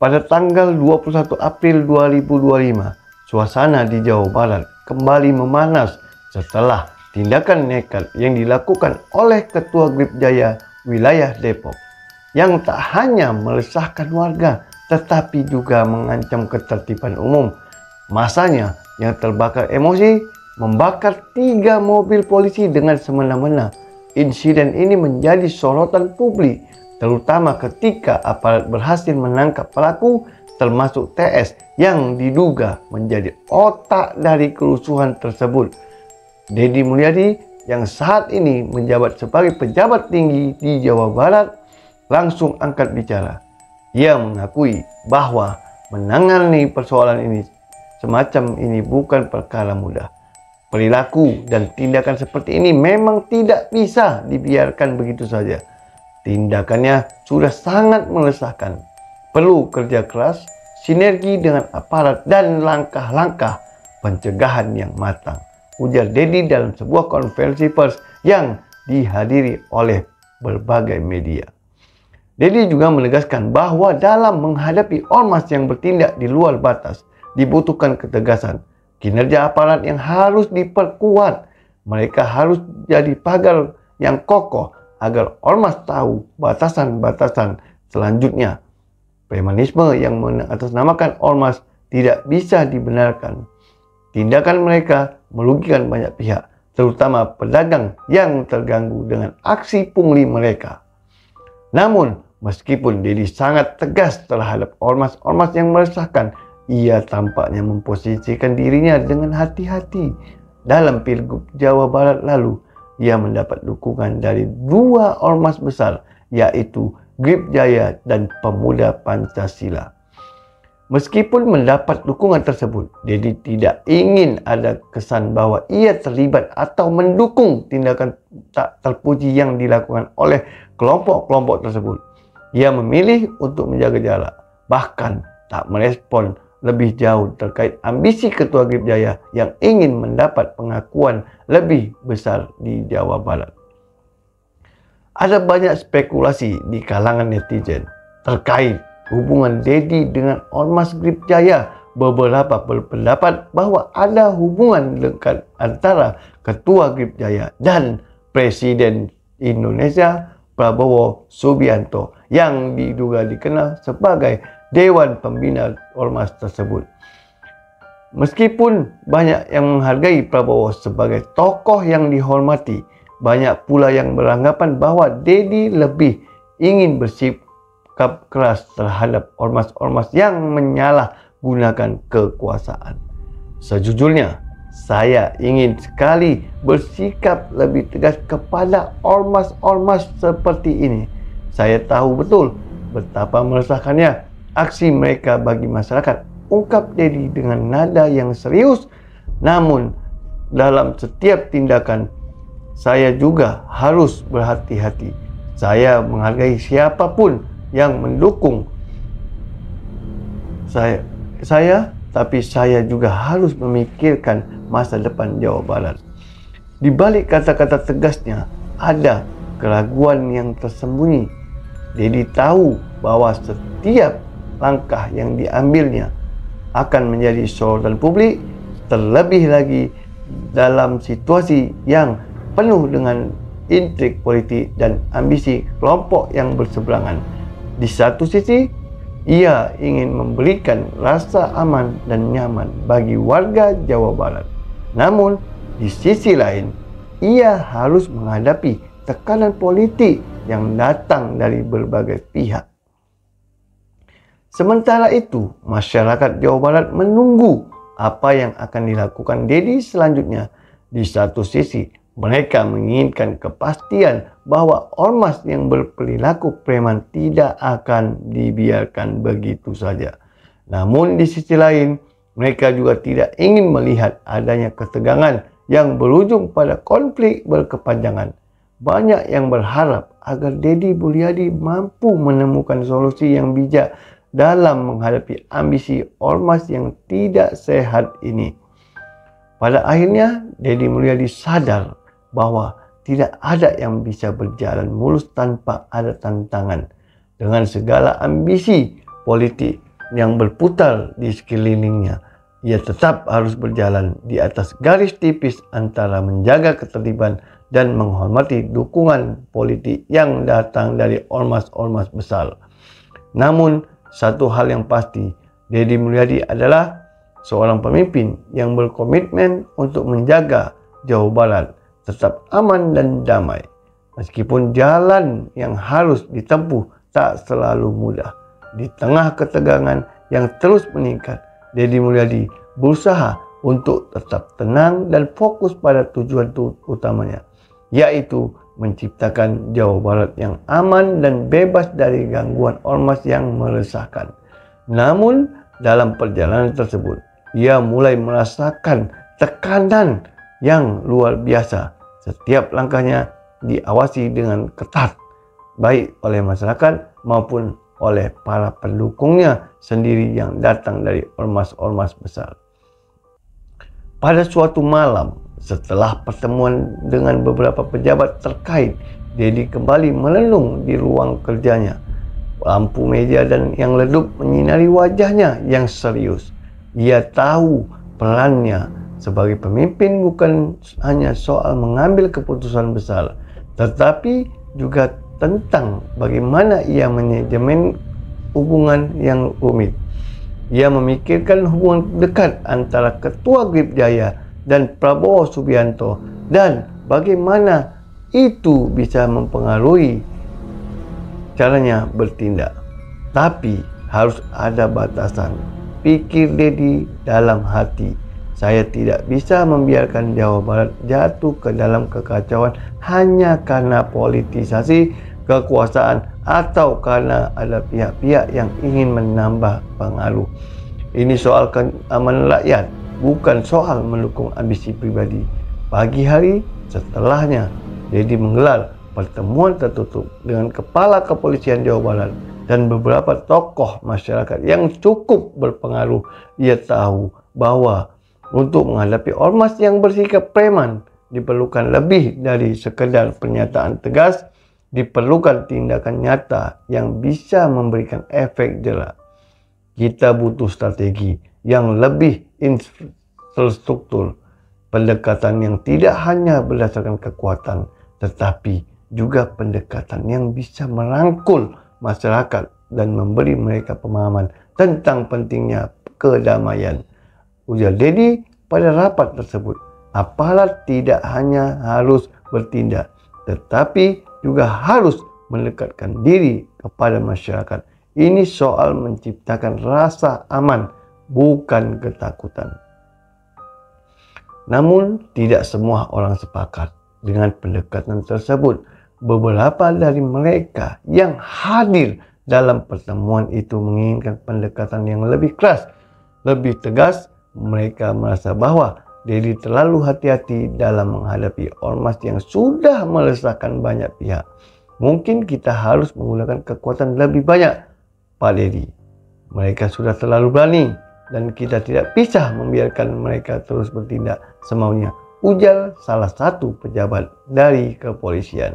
Pada tanggal 21 April 2025, suasana di Jawa Barat kembali memanas setelah tindakan nekat yang dilakukan oleh Ketua Grip Jaya wilayah Depok yang tak hanya meresahkan warga tetapi juga mengancam ketertiban umum. Masanya yang terbakar emosi membakar 3 mobil polisi dengan semena-mena. Insiden ini menjadi sorotan publik, terutama ketika aparat berhasil menangkap pelaku termasuk TS yang diduga menjadi otak dari kerusuhan tersebut. Deddy Mulyadi yang saat ini menjabat sebagai pejabat tinggi di Jawa Barat langsung angkat bicara. Ia mengakui bahwa menangani persoalan ini semacam ini bukan perkara mudah. Perilaku dan tindakan seperti ini memang tidak bisa dibiarkan begitu saja. Tindakannya sudah sangat meresahkan. Perlu kerja keras, sinergi dengan aparat dan langkah-langkah pencegahan yang matang, ujar Deddy dalam sebuah konferensi pers yang dihadiri oleh berbagai media. Deddy juga menegaskan bahwa dalam menghadapi ormas yang bertindak di luar batas dibutuhkan ketegasan. Kinerja aparat yang harus diperkuat. Mereka harus jadi pagar yang kokoh agar ormas tahu batasan-batasan selanjutnya. Premanisme yang mengatasnamakan ormas tidak bisa dibenarkan. Tindakan mereka merugikan banyak pihak, terutama pedagang yang terganggu dengan aksi pungli mereka. Namun, meskipun Deddy sangat tegas terhadap ormas-ormas yang meresahkan, ia tampaknya memposisikan dirinya dengan hati-hati. Dalam Pilgub Jawa Barat lalu, ia mendapat dukungan dari 2 ormas besar, yaitu Grip Jaya dan Pemuda Pancasila. Meskipun mendapat dukungan tersebut, Deddy tidak ingin ada kesan bahwa ia terlibat atau mendukung tindakan tak terpuji yang dilakukan oleh kelompok-kelompok tersebut. Ia memilih untuk menjaga jarak, bahkan tak merespon lebih jauh terkait ambisi Ketua Grip Jaya yang ingin mendapat pengakuan lebih besar di Jawa Barat. Ada banyak spekulasi di kalangan netizen terkait hubungan Deddy dengan ormas Grip Jaya. Beberapa berpendapat bahwa ada hubungan dekat antara Ketua Grip Jaya dan Presiden Indonesia Prabowo Subianto yang diduga dikenal sebagai Dewan Pembina Ormas tersebut. Meskipun banyak yang menghargai Prabowo sebagai tokoh yang dihormati, banyak pula yang beranggapan bahwa Deddy lebih ingin bersikap keras terhadap ormas-ormas yang menyalahgunakan kekuasaan. Sejujurnya, saya ingin sekali bersikap lebih tegas kepada ormas-ormas seperti ini. Saya tahu betul betapa meresahkannya aksi mereka bagi masyarakat, ungkap Deddy dengan nada yang serius. Namun, dalam setiap tindakan, saya juga harus berhati-hati. Saya menghargai siapapun yang mendukung tapi saya juga harus memikirkan masa depan Jawa Barat. Di balik kata-kata tegasnya, ada keraguan yang tersembunyi. Deddy tahu bahwa setiap langkah yang diambilnya akan menjadi sorotan publik, terlebih lagi dalam situasi yang penuh dengan intrik politik dan ambisi kelompok yang berseberangan. Di satu sisi, ia ingin memberikan rasa aman dan nyaman bagi warga Jawa Barat. Namun, di sisi lain, ia harus menghadapi tekanan politik yang datang dari berbagai pihak. Sementara itu, masyarakat Jawa Barat menunggu apa yang akan dilakukan Deddy selanjutnya. Di satu sisi, mereka menginginkan kepastian bahwa ormas yang berperilaku preman tidak akan dibiarkan begitu saja. Namun di sisi lain, mereka juga tidak ingin melihat adanya ketegangan yang berujung pada konflik berkepanjangan. Banyak yang berharap agar Deddy Mulyadi mampu menemukan solusi yang bijak dalam menghadapi ambisi ormas yang tidak sehat ini. Pada akhirnya, Deddy Mulyadi sadar bahwa tidak ada yang bisa berjalan mulus tanpa ada tantangan. Dengan segala ambisi politik, yang berputar di sekelilingnya. Ia tetap harus berjalan di atas garis tipis antara menjaga ketertiban dan menghormati dukungan politik yang datang dari ormas-ormas besar. Namun, satu hal yang pasti, Deddy Mulyadi adalah seorang pemimpin yang berkomitmen untuk menjaga Jawa Barat tetap aman dan damai. Meskipun jalan yang harus ditempuh tak selalu mudah. Di tengah ketegangan yang terus meningkat, Deddy Mulyadi berusaha untuk tetap tenang dan fokus pada tujuan utamanya, yaitu menciptakan Jawa Barat yang aman dan bebas dari gangguan ormas yang meresahkan. Namun, dalam perjalanan tersebut, ia mulai merasakan tekanan yang luar biasa. Setiap langkahnya diawasi dengan ketat, baik oleh masyarakat maupun oleh para pendukungnya sendiri yang datang dari ormas-ormas besar. Pada suatu malam, setelah pertemuan dengan beberapa pejabat terkait, Deddy kembali merenung di ruang kerjanya. Lampu meja dan yang redup menyinari wajahnya yang serius. Ia tahu perannya sebagai pemimpin bukan hanya soal mengambil keputusan besar, tetapi juga tentang bagaimana ia manajemen hubungan yang rumit. Ia memikirkan hubungan dekat antara Ketua Grip Jaya dan Prabowo Subianto dan bagaimana itu bisa mempengaruhi caranya bertindak. Tapi harus ada batasan, pikir Deddy dalam hati. Saya tidak bisa membiarkan Jawa Barat jatuh ke dalam kekacauan hanya karena politisasi kekuasaan atau karena ada pihak-pihak yang ingin menambah pengaruh. Ini soal keamanan rakyat, bukan soal mendukung ambisi pribadi. Pagi hari setelahnya, Deddy menggelar pertemuan tertutup dengan Kepala Kepolisian Jawa Barat dan beberapa tokoh masyarakat yang cukup berpengaruh. Ia tahu bahwa untuk menghadapi ormas yang bersikap preman diperlukan lebih dari sekedar pernyataan tegas, diperlukan tindakan nyata yang bisa memberikan efek jera. Kita butuh strategi yang lebih terstruktur, pendekatan yang tidak hanya berdasarkan kekuatan, tetapi juga pendekatan yang bisa merangkul masyarakat dan memberi mereka pemahaman tentang pentingnya kedamaian. Ujar Deddy pada rapat tersebut, aparat tidak hanya harus bertindak, tetapi juga harus mendekatkan diri kepada masyarakat. Ini soal menciptakan rasa aman, bukan ketakutan. Namun, tidak semua orang sepakat dengan pendekatan tersebut. Beberapa dari mereka yang hadir dalam pertemuan itu menginginkan pendekatan yang lebih keras, lebih tegas. Mereka merasa bahwa Deddy terlalu hati-hati dalam menghadapi ormas yang sudah meresahkan banyak pihak. Mungkin kita harus menggunakan kekuatan lebih banyak, Pak Deddy. Mereka sudah terlalu berani dan kita tidak bisa membiarkan mereka terus bertindak semaunya, ujar salah satu pejabat dari kepolisian.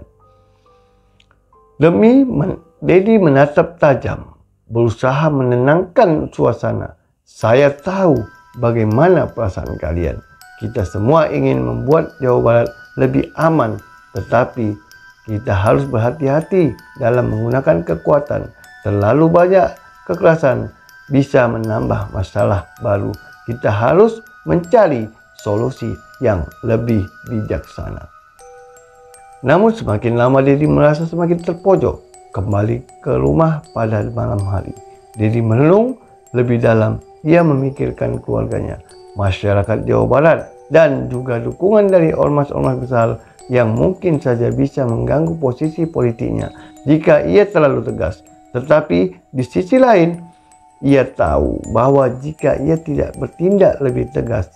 Deddy menatap tajam, berusaha menenangkan suasana. Saya tahu bagaimana perasaan kalian. Kita semua ingin membuat Jawa Barat lebih aman, tetapi kita harus berhati-hati dalam menggunakan kekuatan. Terlalu banyak kekerasan bisa menambah masalah baru. Kita harus mencari solusi yang lebih bijaksana. Namun semakin lama Deddy merasa semakin terpojok. Kembali ke rumah pada malam hari, Deddy merenung lebih dalam. Ia memikirkan keluarganya, masyarakat Jawa Barat, dan juga dukungan dari ormas-ormas besar yang mungkin saja bisa mengganggu posisi politiknya jika ia terlalu tegas. Tetapi di sisi lain, ia tahu bahwa jika ia tidak bertindak lebih tegas,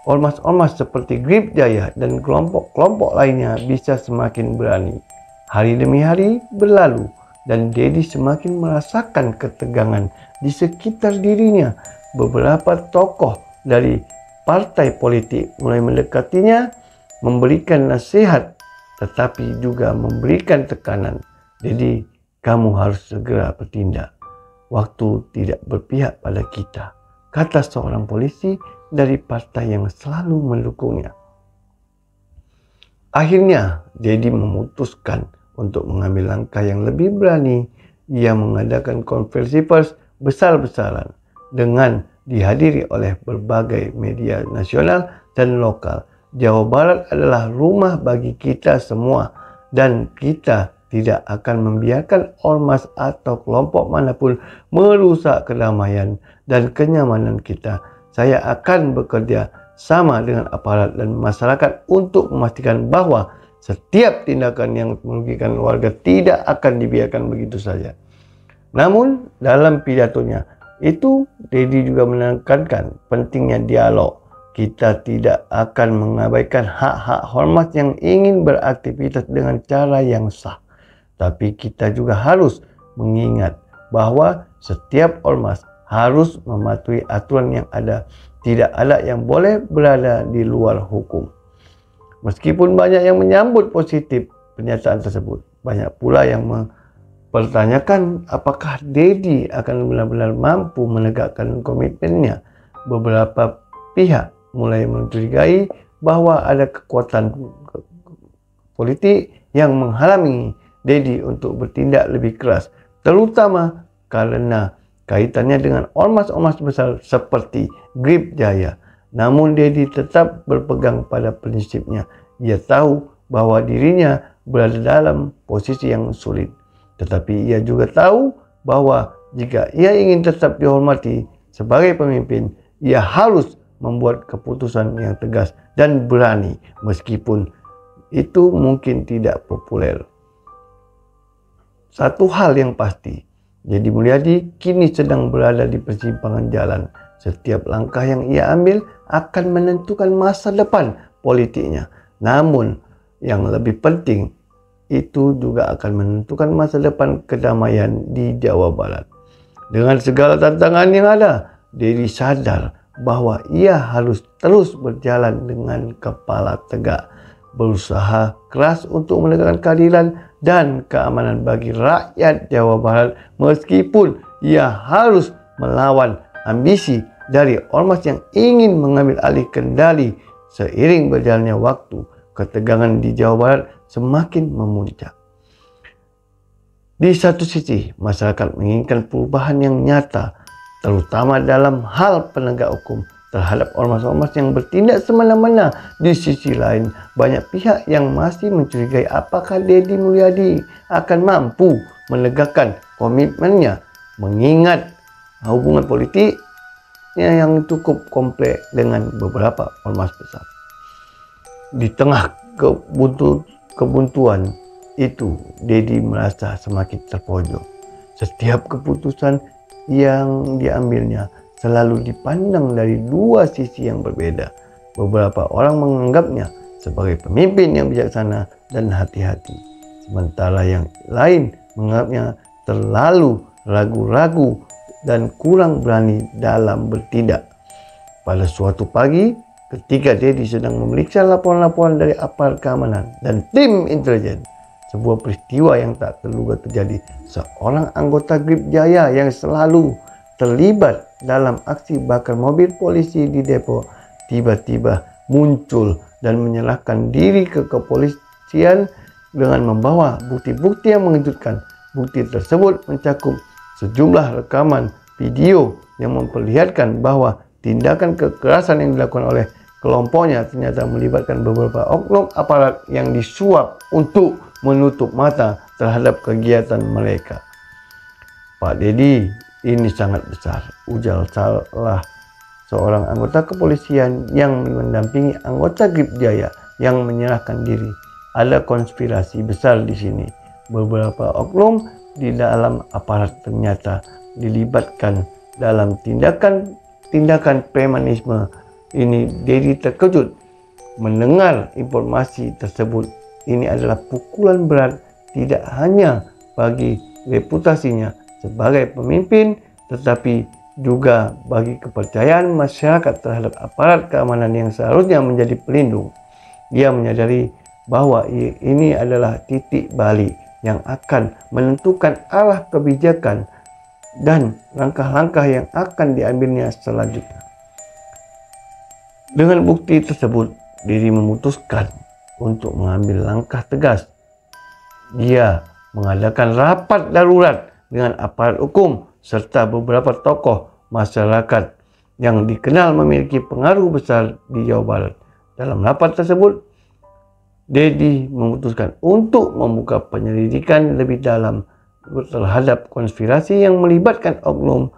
ormas-ormas seperti Grip Jaya dan kelompok-kelompok lainnya bisa semakin berani. Hari demi hari berlalu dan Deddy semakin merasakan ketegangan di sekitar dirinya. Beberapa tokoh dari partai politik mulai mendekatinya, memberikan nasihat, tetapi juga memberikan tekanan. Jadi, kamu harus segera bertindak. Waktu tidak berpihak pada kita, kata seorang polisi dari partai yang selalu mendukungnya. Akhirnya, Dedi memutuskan untuk mengambil langkah yang lebih berani. Ia mengadakan konferensi pers besar-besaran dengan dihadiri oleh berbagai media nasional dan lokal. Jawa Barat adalah rumah bagi kita semua dan kita tidak akan membiarkan ormas atau kelompok manapun merusak kedamaian dan kenyamanan kita. Saya akan bekerja sama dengan aparat dan masyarakat untuk memastikan bahwa setiap tindakan yang merugikan warga tidak akan dibiarkan begitu saja. Namun dalam pidatonya itu, Dedi juga menekankan pentingnya dialog. Kita tidak akan mengabaikan hak-hak ormas yang ingin beraktivitas dengan cara yang sah. Tapi kita juga harus mengingat bahwa setiap ormas harus mematuhi aturan yang ada. Tidak ada yang boleh berada di luar hukum. Meskipun banyak yang menyambut positif pernyataan tersebut, banyak pula yang mempertanyakan apakah Dedi akan benar-benar mampu menegakkan komitmennya. Beberapa pihak mulai mencurigai bahwa ada kekuatan politik yang menghalangi Dedi untuk bertindak lebih keras, terutama karena kaitannya dengan ormas-ormas besar seperti Grip Jaya. Namun Dedi tetap berpegang pada prinsipnya. Ia tahu bahwa dirinya berada dalam posisi yang sulit. Tetapi ia juga tahu bahwa jika ia ingin tetap dihormati sebagai pemimpin, ia harus membuat keputusan yang tegas dan berani meskipun itu mungkin tidak populer. Satu hal yang pasti, Dedi Mulyadi kini sedang berada di persimpangan jalan. Setiap langkah yang ia ambil akan menentukan masa depan politiknya. Namun yang lebih penting, itu juga akan menentukan masa depan kedamaian di Jawa Barat. Dengan segala tantangan yang ada, Dedi sadar bahwa ia harus terus berjalan dengan kepala tegak, berusaha keras untuk menegakkan keadilan dan keamanan bagi rakyat Jawa Barat, meskipun ia harus melawan ambisi dari ormas yang ingin mengambil alih kendali. Seiring berjalannya waktu, ketegangan di Jawa Barat semakin memuncak. Di satu sisi, masyarakat menginginkan perubahan yang nyata, terutama dalam hal penegak hukum terhadap ormas-ormas yang bertindak semena-mena. Di sisi lain, banyak pihak yang masih mencurigai apakah Dedi Mulyadi akan mampu menegakkan komitmennya, mengingat hubungan politiknya yang cukup kompleks dengan beberapa ormas besar. Di tengah kebuntuan itu, Dedi merasa semakin terpojok. Setiap keputusan yang diambilnya selalu dipandang dari dua sisi yang berbeda. Beberapa orang menganggapnya sebagai pemimpin yang bijaksana dan hati-hati, sementara yang lain menganggapnya terlalu ragu-ragu dan kurang berani dalam bertindak. Pada suatu pagi, ketika Dedi sedang memeriksa laporan-laporan dari aparat keamanan dan tim intelijen, sebuah peristiwa yang tak terduga terjadi. Seorang anggota Grip Jaya yang selalu terlibat dalam aksi bakar mobil polisi di Depok tiba-tiba muncul dan menyerahkan diri ke kepolisian dengan membawa bukti-bukti yang mengejutkan. Bukti tersebut mencakup sejumlah rekaman video yang memperlihatkan bahwa tindakan kekerasan yang dilakukan oleh kelompoknya ternyata melibatkan beberapa oknum aparat yang disuap untuk menutup mata terhadap kegiatan mereka. Pak Dedi, ini sangat besar, ujar salah seorang anggota kepolisian yang mendampingi anggota Grip Jaya yang menyerahkan diri. Ada konspirasi besar di sini. Beberapa oknum di dalam aparat ternyata dilibatkan dalam tindakan premanisme ini. Dedi terkejut mendengar informasi tersebut. Ini adalah pukulan berat tidak hanya bagi reputasinya sebagai pemimpin, tetapi juga bagi kepercayaan masyarakat terhadap aparat keamanan yang seharusnya menjadi pelindung. Dia menyadari bahwa ini adalah titik balik yang akan menentukan arah kebijakan dan langkah-langkah yang akan diambilnya selanjutnya. Dengan bukti tersebut, Dedi memutuskan untuk mengambil langkah tegas. Dia mengadakan rapat darurat dengan aparat hukum serta beberapa tokoh masyarakat yang dikenal memiliki pengaruh besar di Jawa Barat. Dalam rapat tersebut, Dedi memutuskan untuk membuka penyelidikan lebih dalam terhadap konspirasi yang melibatkan oknum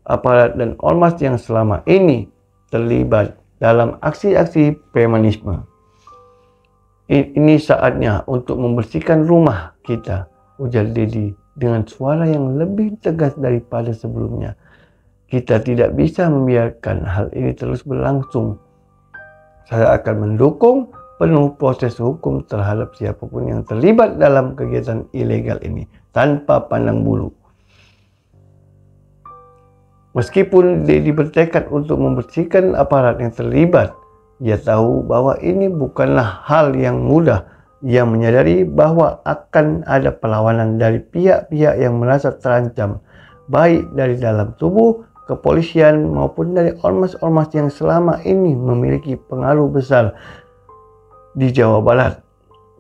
aparat dan ormas yang selama ini terlibat dalam aksi-aksi premanisme. Ini saatnya untuk membersihkan rumah kita, ujar Dedi dengan suara yang lebih tegas daripada sebelumnya. Kita tidak bisa membiarkan hal ini terus berlangsung. Saya akan mendukung penuh proses hukum terhadap siapapun yang terlibat dalam kegiatan ilegal ini tanpa pandang bulu. Meskipun Dedi bertekad untuk membersihkan aparat yang terlibat, ia tahu bahwa ini bukanlah hal yang mudah. Ia menyadari bahwa akan ada perlawanan dari pihak-pihak yang merasa terancam, baik dari dalam tubuh kepolisian maupun dari ormas-ormas yang selama ini memiliki pengaruh besar di Jawa Barat.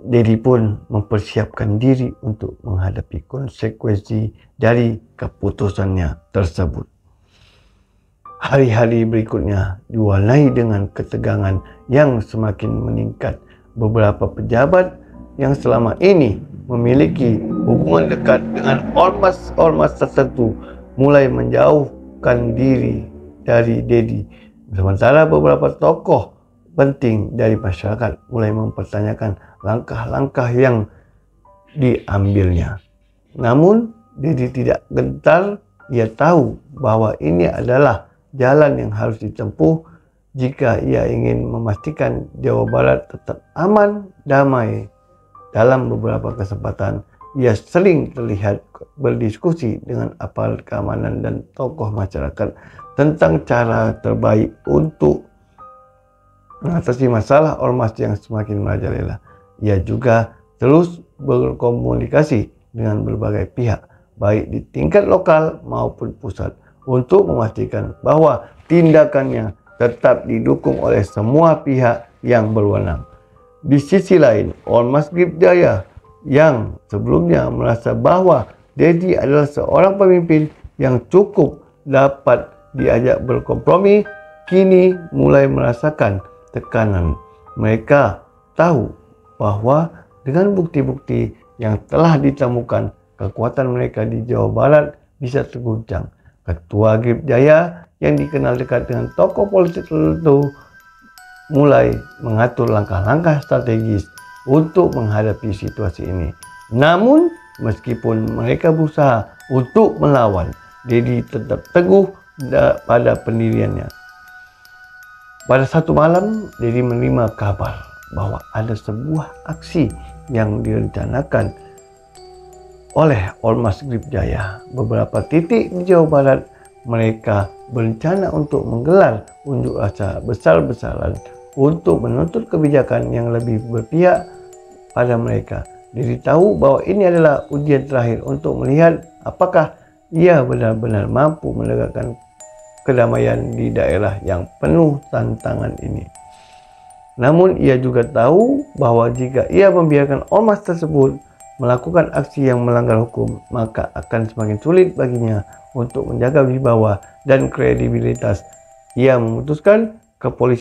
Dedi pun mempersiapkan diri untuk menghadapi konsekuensi dari keputusannya tersebut. Hari-hari berikutnya diwarnai dengan ketegangan yang semakin meningkat. Beberapa pejabat yang selama ini memiliki hubungan dekat dengan ormas-ormas tertentu mulai menjauhkan diri dari Dedi. Sementara beberapa tokoh penting dari masyarakat mulai mempertanyakan langkah-langkah yang diambilnya. Namun Dedi tidak gentar. Ia tahu bahwa ini adalah jalan yang harus ditempuh jika ia ingin memastikan Jawa Barat tetap aman, damai. Dalam beberapa kesempatan, ia sering terlihat berdiskusi dengan aparat keamanan dan tokoh masyarakat tentang cara terbaik untuk mengatasi masalah ormas yang semakin merajalela. Ia juga terus berkomunikasi dengan berbagai pihak, baik di tingkat lokal maupun pusat, untuk memastikan bahwa tindakannya tetap didukung oleh semua pihak yang berwenang. Di sisi lain, Ormas Grip Jaya yang sebelumnya merasa bahwa Dedi adalah seorang pemimpin yang cukup dapat diajak berkompromi, kini mulai merasakan tekanan. Mereka tahu bahwa dengan bukti-bukti yang telah ditemukan, kekuatan mereka di Jawa Barat bisa terguncang. Ketua Grip Jaya yang dikenal dekat dengan tokoh politik tertentu mulai mengatur langkah-langkah strategis untuk menghadapi situasi ini. Namun, meskipun mereka berusaha untuk melawan, Dedi tetap teguh pada pendiriannya. Pada satu malam, Dedi menerima kabar bahwa ada sebuah aksi yang direncanakan oleh Ormas Grip Jaya. Beberapa titik di Jawa Barat mereka berencana untuk menggelar unjuk rasa besar-besaran untuk menuntut kebijakan yang lebih berpihak pada mereka. Dedi tahu bahwa ini adalah ujian terakhir untuk melihat apakah ia benar-benar mampu menegakkan kedamaian di daerah yang penuh tantangan ini. Namun ia juga tahu bahwa jika ia membiarkan ormas tersebut melakukan aksi yang melanggar hukum, maka akan semakin sulit baginya untuk menjaga wibawa dan kredibilitas. Ia memutuskan kepolisian